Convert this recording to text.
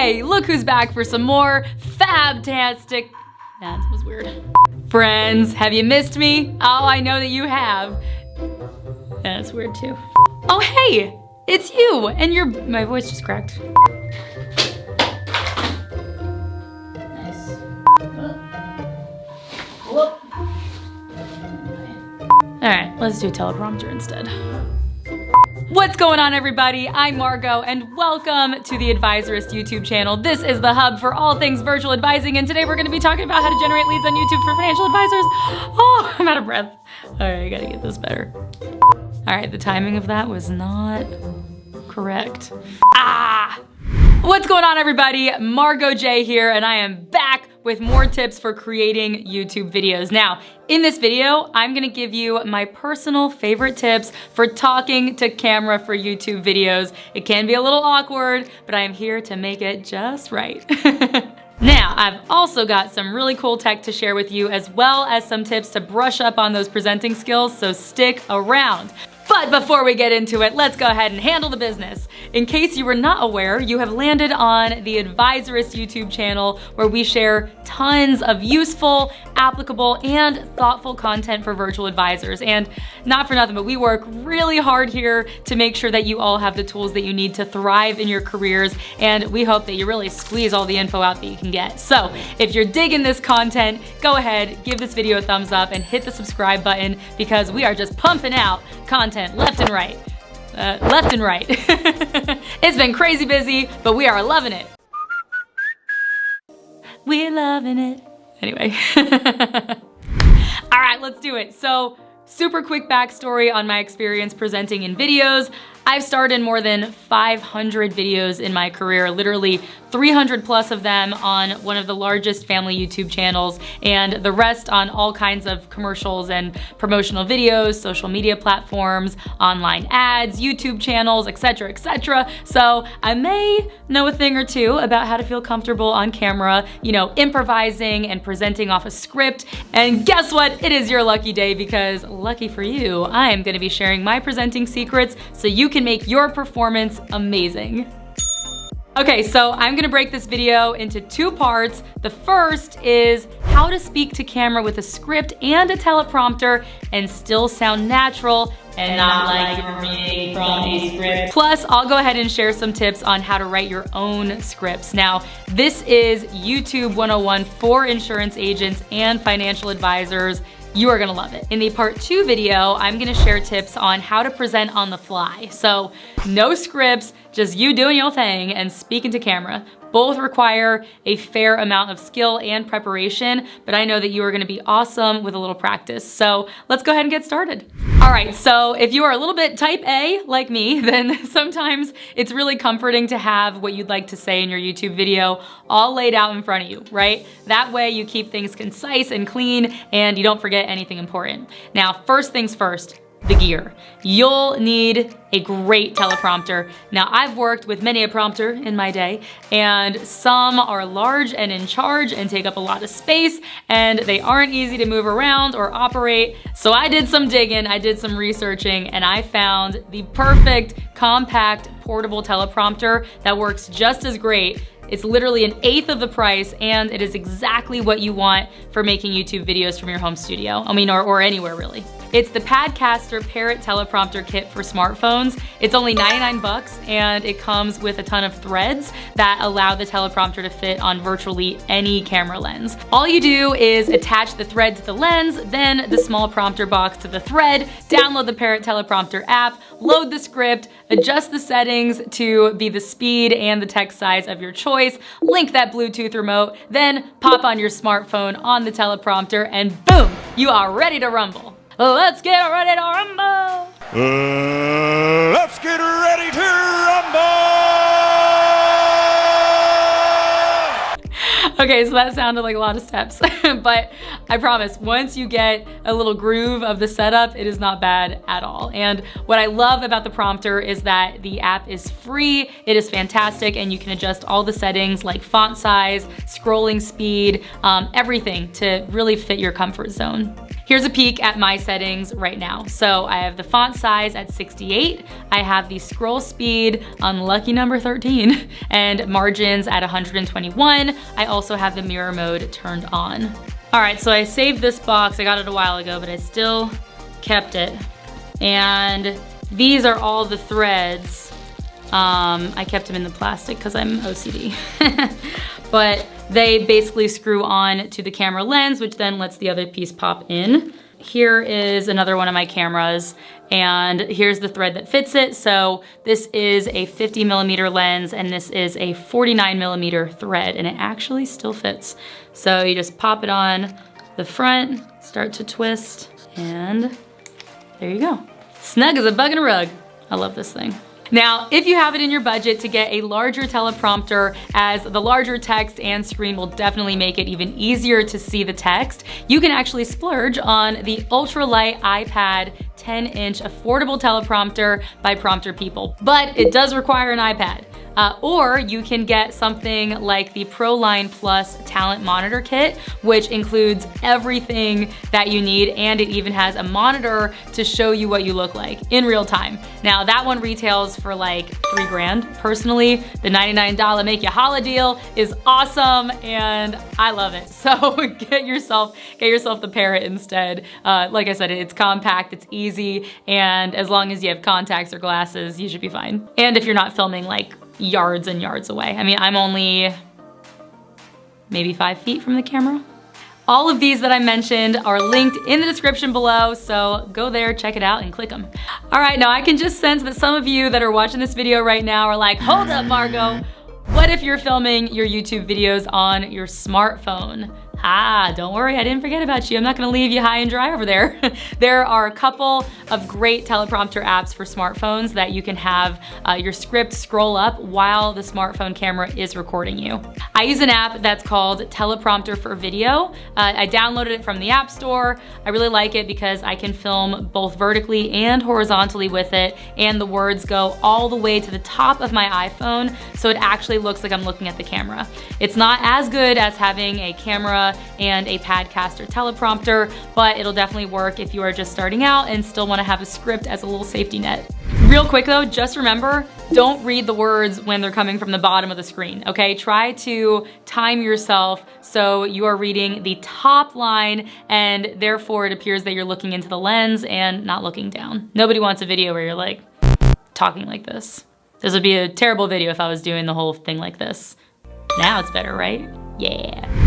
Okay, look who's back for some more fabtastic. That was weird. Friends, have you missed me? Oh, I know that you have. That's weird too. Oh, hey, it's you, and my voice just cracked. Nice. Whoop. All right, let's do teleprompter instead. What's going on, everybody? I'm Margot, and welcome to the Advisorist YouTube channel. This is the hub for all things virtual advising, and today we're gonna be talking about how to generate leads on YouTube for financial advisors. Oh, I'm out of breath. All right, I gotta get this better. All right, the timing of that was not correct. What's going on, everybody? Margot J here, and I am back with more tips for creating YouTube videos. Now, in this video, I'm gonna give you my personal favorite tips for talking to camera for YouTube videos. It can be a little awkward, but I am here to make it just right. Now, I've also got some really cool tech to share with you, as well as some tips to brush up on those presenting skills, so stick around. But before we get into it, let's go ahead and handle the business. In case you were not aware, you have landed on the Advisorist YouTube channel, where we share tons of useful, applicable, and thoughtful content for virtual advisors. And not for nothing, but we work really hard here to make sure that you all have the tools that you need to thrive in your careers, and we hope that you really squeeze all the info out that you can get. So if you're digging this content, go ahead, give this video a thumbs up, and hit the subscribe button, because we are just pumping out content left and right. It's been crazy busy, but we are loving it. We're loving it. Anyway. All right, let's do it. So, super quick backstory on my experience presenting in videos. I've starred in more than 500 videos in my career, literally 300 plus of them on one of the largest family YouTube channels, and the rest on all kinds of commercials and promotional videos, social media platforms, online ads, YouTube channels, etc., etc. So I may know a thing or two about how to feel comfortable on camera, you know, improvising and presenting off a script. And guess what? It is your lucky day, because lucky for you, I am gonna be sharing my presenting secrets so you can make your performance amazing. Okay, so I'm gonna break this video into two parts. The first is how to speak to camera with a script and a teleprompter and still sound natural and not like you're reading from a script. Plus, I'll go ahead and share some tips on how to write your own scripts. Now, this is YouTube 101 for insurance agents and financial advisors. You are gonna love it. In the part 2 video, I'm gonna share tips on how to present on the fly. So no scripts, just you doing your thing and speaking to camera. Both require a fair amount of skill and preparation, but I know that you are gonna be awesome with a little practice. So let's go ahead and get started. All right, so if you are a little bit type A like me, then sometimes it's really comforting to have what you'd like to say in your YouTube video all laid out in front of you, right? That way you keep things concise and clean and you don't forget anything important. Now, first things first, the gear. You'll need a great teleprompter. Now, I've worked with many a prompter in my day, and some are large and in charge and take up a lot of space, and they aren't easy to move around or operate. So I did some digging, I did some researching, and I found the perfect, compact, portable teleprompter that works just as great. It's literally an eighth of the price, and it is exactly what you want for making YouTube videos from your home studio. I mean, or anywhere really. It's the Padcaster Parrot Teleprompter Kit for smartphones. It's only 99 bucks, and it comes with a ton of threads that allow the teleprompter to fit on virtually any camera lens. All you do is attach the thread to the lens, then the small prompter box to the thread, download the Parrot Teleprompter app, load the script, adjust the settings to be the speed and the text size of your choice, link that Bluetooth remote, then pop on your smartphone on the teleprompter, and boom, you are ready to rumble. Let's get ready to rumble! Let's get ready to rumble! Okay, so that sounded like a lot of steps, but I promise, once you get a little groove of the setup, it is not bad at all. And what I love about the prompter is that the app is free, it is fantastic, and you can adjust all the settings like font size, scrolling speed, everything to really fit your comfort zone. Here's a peek at my settings right now. So I have the font size at 68. I have the scroll speed on lucky number 13 and margins at 121. I also have the mirror mode turned on. All right, so I saved this box. I got it a while ago, but I still kept it. And these are all the threads. I kept them in the plastic because I'm OCD. But they basically screw on to the camera lens, which then lets the other piece pop in. Here is another one of my cameras, and here's the thread that fits it. So this is a 50mm lens, and this is a 49mm thread, and it actually still fits. So you just pop it on the front, start to twist, and there you go. Snug as a bug in a rug. I love this thing. Now, if you have it in your budget to get a larger teleprompter, as the larger text and screen will definitely make it even easier to see the text, you can actually splurge on the ultralight iPad 10-inch affordable teleprompter by Prompter People. But it does require an iPad. Or you can get something like the ProLine Plus Talent Monitor Kit, which includes everything that you need, and it even has a monitor to show you what you look like in real time. Now that one retails for like $3 grand. Personally, the $99 Make Ya Holla deal is awesome, and I love it. So get yourself the Parrot instead. Like I said, it's compact, it's easy, and as long as you have contacts or glasses, you should be fine. And if you're not filming like yards and yards away. I mean, I'm only maybe 5 feet from the camera. All of these that I mentioned are linked in the description below, so go there, check it out, and click them. All right, now I can just sense that some of you that are watching this video right now are like, hold up, Margeaux. What if you're filming your YouTube videos on your smartphone? Don't worry, I didn't forget about you. I'm not gonna leave you high and dry over there. There are a couple of great teleprompter apps for smartphones that you can have your script scroll up while the smartphone camera is recording you. I use an app that's called Teleprompter for Video. I downloaded it from the App Store. I really like it because I can film both vertically and horizontally with it, and the words go all the way to the top of my iPhone, so it actually looks like I'm looking at the camera. It's not as good as having a camera and a Padcaster teleprompter, but it'll definitely work if you are just starting out and still want to have a script as a little safety net. Real quick though, just remember, don't read the words when they're coming from the bottom of the screen, okay? Try to time yourself so you are reading the top line, and therefore it appears that you're looking into the lens and not looking down. Nobody wants a video where you're like talking like this. This would be a terrible video if I was doing the whole thing like this. Now it's better, right? Yeah.